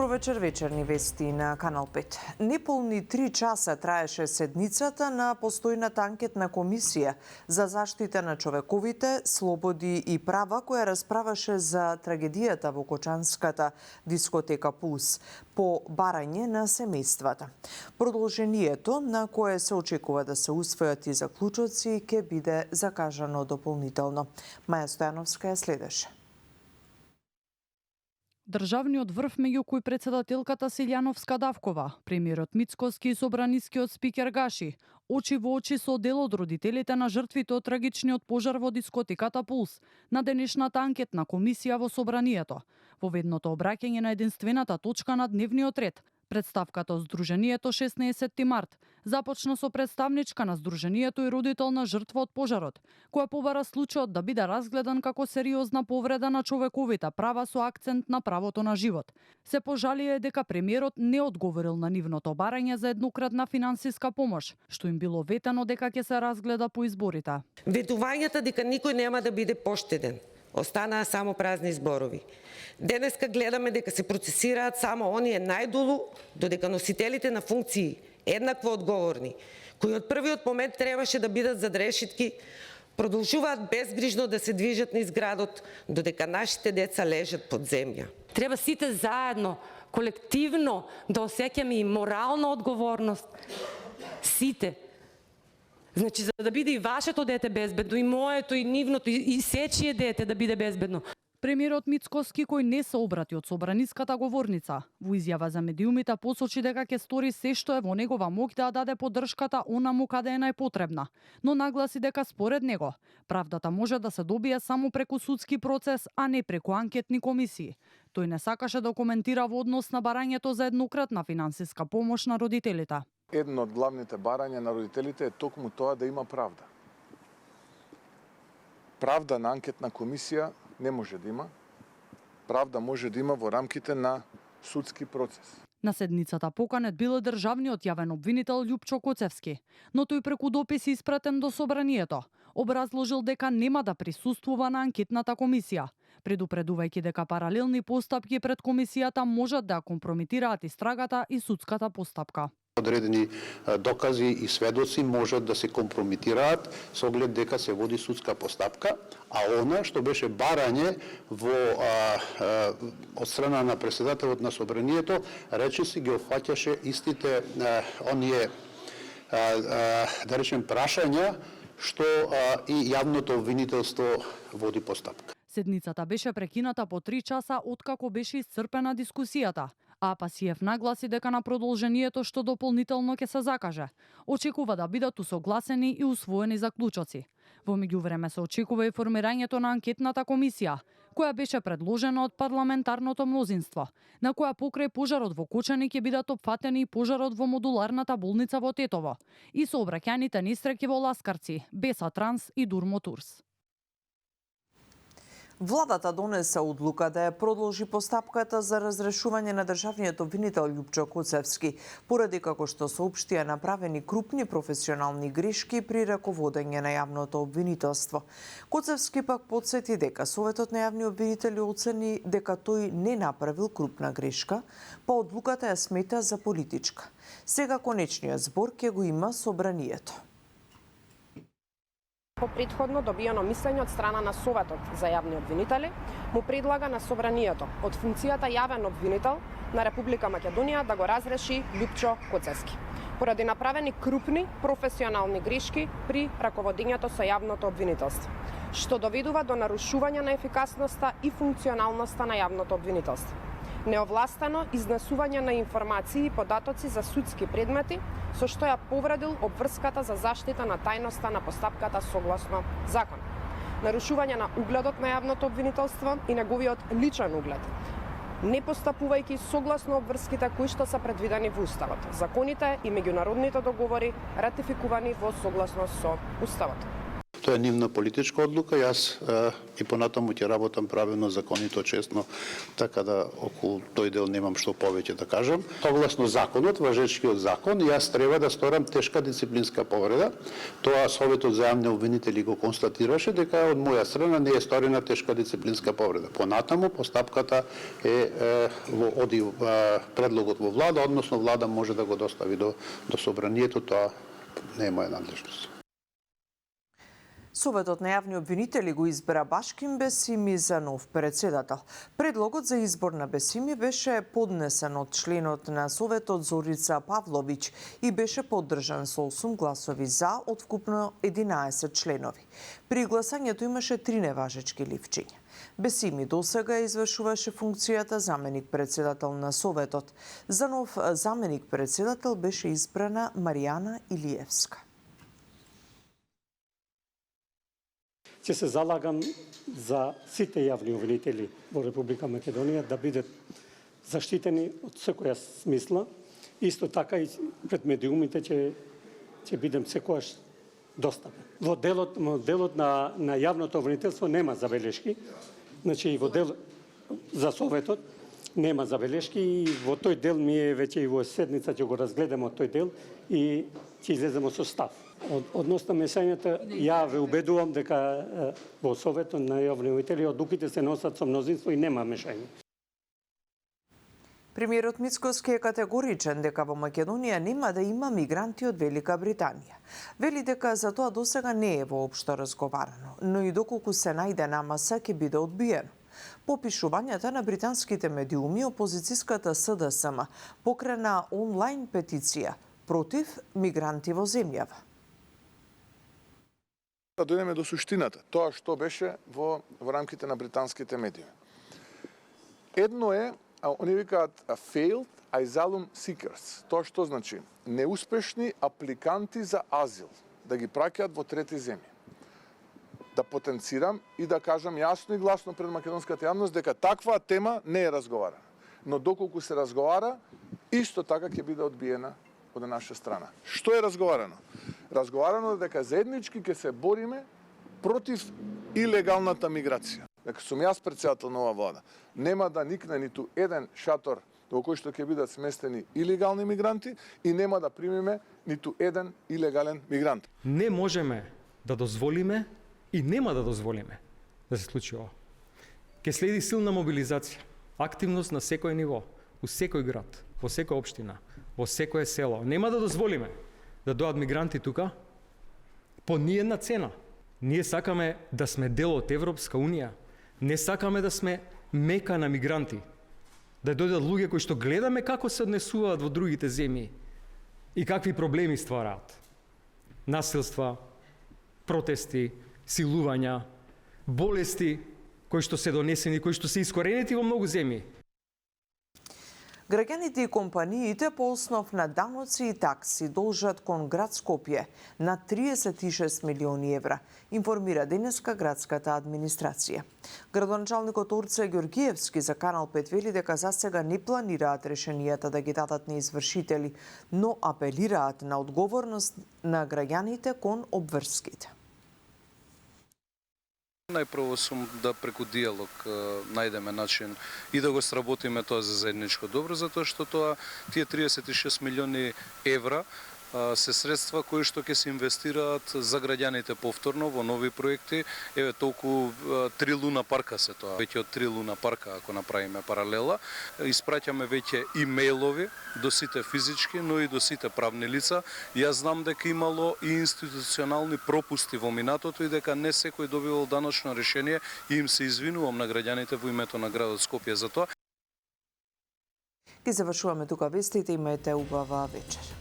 Добро вечер, вечерни вести на Канал 5. Неполни 3 часа траеше седницата на постојната анкетна комисија за заштита на човековите слободи и права, која расправаше за трагедијата во кочанската дискотека Пулс по барање на семејствата. Продолжението, на кое се очекува да се усвојат и заклучоци, ќе биде закажано дополнително. Маја Стојановска ја следеше. Државниот врв меѓу кои председателката Силјановска Давкова, премиерот Мицкоски и собранискиот спикер Гаши, очи во очи со дел од родителите на жртвите од трагичниот пожар во дискотеката Пулс, на денешната анкетна комисија во собранието, во ведното обраќање на единствената точка на дневниот ред. Представката од Сдруженијето 16 март започна со представничка на Сдруженијето и родител на жртва од пожарот, која побара случајот да биде разгледан како сериозна повреда на човековите права со акцент на правото на живот. Се пожалија дека премиерот не одговорил на нивното барање за еднократна финансиска помош, што им било ветено дека ќе се разгледа по изборите. Ветувањата дека никој нема да биде поштеден останаа само празни зборови. Денеска гледаме дека се процесираат само оние најдолу, додека носителите на функции еднакво одговорни, кои од првиот момент требаше да бидат зад решетки, продолжуваат безгрижно да се движат низ градот, додека нашите деца лежат под земја. Треба сите заедно, колективно да осеќаме и морална одговорност. Сите. Значи, за да биде и вашето дете безбедно, и моето, и нивното, и сечие дете да биде безбедно. Премиерот Мицкоски, кој не се обрати од собраниската говорница, во изјава за медиумите посочи дека ќе стори се што е во негова моќ да даде поддршката онаму каде е најпотребна, но нагласи дека според него правдата може да се добие само преку судски процес, а не преку анкетни комисии. Тој не сакаше да коментира во однос на барањето за еднократна финансиска помош на родителите. Едно од главните барања на родителите е токму тоа да има правда. Правда на анкетна комисија не може да има. Правда може да има во рамките на судски процес. На седницата поканет бил државниот јавен обвинител Љупчо Коцевски, но тој преку допис испратен до собранието образложил дека нема да присуствува на анкетната комисија, предупредувајќи дека паралелни постапки пред комисијата можат да компрометираат истрагата и судската постапка. Одредени докази и сведоци можат да се компрометираат со оглед дека се води судска постапка, а она што беше барање од страна на председателот на собранието, речиси ги опфаќаше истите оние да речем прашања што и јавното обвинителство води постапка. Седницата беше прекината по 3 часа откако беше исцрпена дискусијата. А Пасиев нагласи дека на продолжението што дополнително ќе се закаже, очекува да бидат усогласени и усвоени заклучоци. Во меѓувреме се очекува и формирањето на анкетната комисија, која беше предложена од парламентарното мнозинство, на која покрај пожарот во Кочани ќе бидат опфатени и пожарот во модуларната болница во Тетово и сообраќајните несреќи во Ласкарци, Беса Транс и Дурмотурс. Владата донесе одлука да ја продолжи постапката за разрешување на државниот обвинител Љупчо Коцевски, поради како што соопштија направени крупни професионални грешки при раководење на јавното обвинителство. Коцевски пак потсети дека Советот на јавни обвинители оцени дека тој не направил крупна грешка, па одлуката ја смета за политичка. Сега конечниот збор ќе го има собранието. По претходно добиено мислење од страна на Советот за јавни обвинители, му предлага на собранието од функцијата јавен обвинител на Република Македонија да го разреши Љупчо Коцевски, поради направени крупни професионални грешки при раководењето со јавното обвинителство, што доведува до нарушување на ефикасноста и функционалноста на јавното обвинителство. Неовластено изнесување на информации и податоци за судски предмети, со што ја повредил обврската за заштита на тајноста на постапката согласно закон. Нарушување на угледот на јавното обвинителство и неговиот личен углед, не постапувајќи согласно обврските кои што се предвидени во Уставот, законите и меѓународните договори ратификувани во согласност со Уставот. Тоа е нивна политичка одлука. Јас и понатаму ќе работам правилно, законито, честно, така да околу тој дел немам што повеќе да кажам. Согласно законот, важечкиот закон, јас треба да сторам тешка дисциплинска повреда. Тоа Советот за јавни обвинители го констатираше дека од моја страна не е сторена тешка дисциплинска повреда. Понатаму постапката оди предлогот во влада, односно влада може да го достави до собранието, тоа не е моја надлежност. Советот на јавни обвинители го избра Башким Бесими за нов председател. Предлогот за избор на Бесими беше поднесен од членот на Советот Зорица Павловиќ и беше поддржан со 8 гласови за од вкупно 11 членови. При гласањето имаше 3 неважечки ливчиња. Бесими досега извршуваше функцијата заменик председател на Советот. За нов заменик председател беше избрана Маријана Илиевска. Ќе се залагам за сите јавни обвинители во Република Македонија да бидат заштитени од секоја смисла. Исто така и пред медиумите ќе бидем секојаш достапен. Во делот на јавното обвинителство нема забелешки. Значи и во дел за Советот нема забелешки и во тој дел ние веќе и во седница ќе го разгледаме тој дел и ќе излеземе со став. Односно мешањата, ја ве убедувам дека во Советот на јавни обвинители одлуките се носат со мнозинство и нема мешање. Премиерот Мицкоски е категоричен дека во Македонија нема да има мигранти од Велика Британија. Вели дека за тоа досега не е воопшто разговарано, но и доколку се најде на маса ќе биде одбиено. По пишувањата на британските медиуми, опозицијската СДСМ покрена онлайн петиција против мигранти во земјава. Да дојдеме до суштината, тоа што беше во рамките на британските медиуми. Едно е, они викаат failed asylum seekers. Тоа што значи? Неуспешни апликанти за азил, да ги праќаат во трети земји. Да потенцирам и да кажам јасно и гласно пред македонската јавност дека таква тема не е разговарана. Но доколку се разговара, исто така ќе биде одбиена од наша страна. Што е разговарано? Разговарано дека заеднички ќе се бориме против илегалната миграција. Дека сум јас председател на оваа влада. Нема да никне ниту еден шатор во кој што ќе бидат сместени илегални мигранти и нема да примиме ниту еден илегален мигрант. Не можеме да дозволиме и нема да дозволиме да се случи ова. Ке следи силна мобилизација, активност на секој ниво, у секој град, во секоја општина, во секое село. Нема да дозволиме да дојдат мигранти тука по ниедна цена. Ние сакаме да сме дел од Европска Унија. Не сакаме да сме мека на мигранти. Да дојдат луѓе кои што гледаме како се однесуваат во другите земји и какви проблеми ствараат. Насилства, протести, силувања, болести кои што се донесени, кои што се искоренети во многу земји. Граѓаните и компаниите по основ на даноци и такси должат кон град Скопје на 36 милиони евра, информира денеска градската администрација. Градоначалникот Орце Ѓоргиевски за Канал 5 вели дека засега не планираат решенијата да ги дадат на извршители, но апелираат на одговорност на граѓаните кон обврските. Најпрво сум да преку диалог најдеме начин и да го сработиме тоа за заедничко добро, затоа што тие 36 милиони евра се средства кои што ќе се инвестираат за граѓаните повторно во нови проекти. Еве толку 3 луна парка се тоа. Веќе од 3 луна парка, ако направиме паралела, испраќаме веќе имејлови до сите физички, но и до сите правни лица. Јас знам дека имало и институционални пропусти во минатото и дека не секој добивал даночно решение и им се извинувам на граѓаните во името на градот Скопје за тоа. Ги завршуваме тука вестите, имајте убава вечер.